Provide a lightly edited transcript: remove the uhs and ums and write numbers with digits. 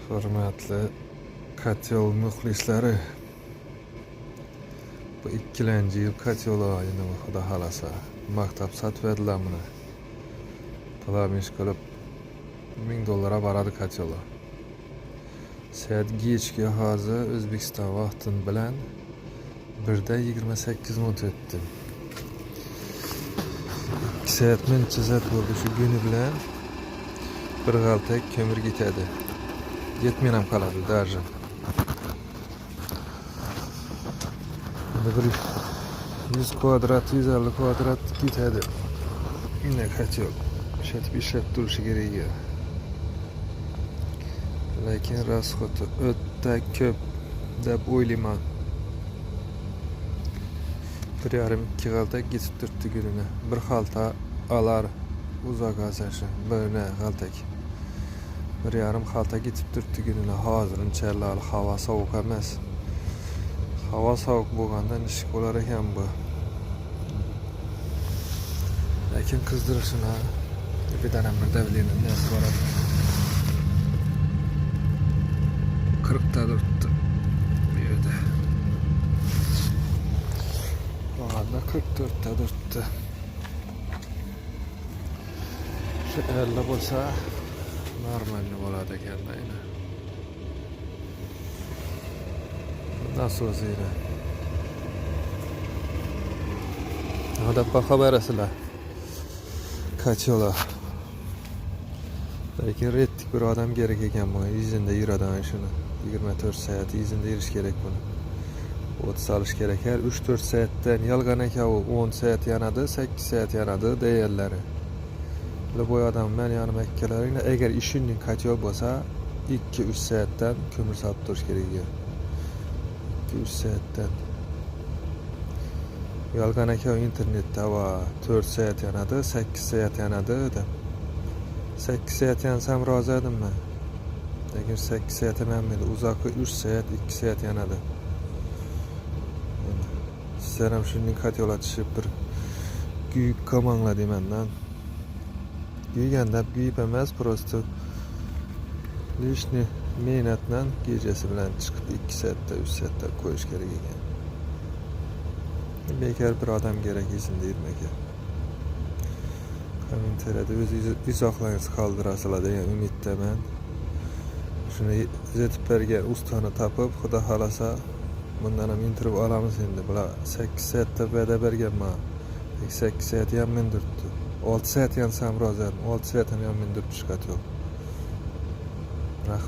Hürmetli Katyol muhlislari, bu 2-yil Katyol ayını Xudo xolasa maktab satverdilar buni. To'lamish qilib $1000 baradi Katyola. Saat kechki hozir O'zbekiston vaqti bilan 1:28 o'tdi. 2 soat minchizat bo'ldi shu kuni bilan bir g'altak ko'mir ketadi. Yetmay ham qoladi darja. Bir 100 kvadrat, 150 kvadrat ketadi. Ne Katyol ishlab turishi kerak. Lekin rasxoti o'ta ko'p deb o'ylayman. 1,5-2 g'altak ketib turibdi kunini. Bir xalta alar uzoq asashi, bir g'altak. 1,5 xalta ketib turibdi kunini. Hozircha havo sovuq emas. Havo sovuq bo'lganda ish bo'lar ekan bu. Lekin qizdirishini bittadan bir davleni nasi boradi. 40 ta turibdi. Bu yerda. Hozirda 44 ta turibdi. Shu 50 bo'lsa normal bo'ladi ekan mana. Nasıl o'zinglar? Hada baqa berasizlar. Katyola. Lekin rettik bir odam kerak ekan bu. Izinda yuradigan shuni. 24 soat izinda yurish kerak buni. O't solish kerak. Har 3-4 soatdan yolg'on ekan u 10 soat yanadi, 8 soat yanadi deyarlari. Bu odam men yanıma ikkalaringlar agar ishingning katyol bo'lsa 2-3 soatdan ko'mir solib turish kerak ekan. 2-3 soatdan. Yolg'on ekan internetda va 4 soat yanadi, 8 soat yanadi deb. 8 soat yansam rozi edim men. Lekin 8 soat emasmidi, uzoqi 3 soat, 2 soat yanadi. Sizlar ham shunday katyola tishib bir kuyib qolmanglar deymandan. Kuyganda kuyib emas, prosto lishni mehnatdan kechasi bilan chiqib 2 soatda, 3 soatda qo'yish kerak ekan. Bekar bir odam kerak izinda yurmaga. Kommentariyada o'z izohlaringizni qoldirasizlar degan umiddaman. Shuni yetib bergan ustani topib, Xudo xolasa bundan ham intervyu olamiz endi. Bular 8 soatda va'da berganman. 8 soat ham men turibdi. 6 soat yansam rozi edim. 6 soat ham men turibdi chiqadi yo'q.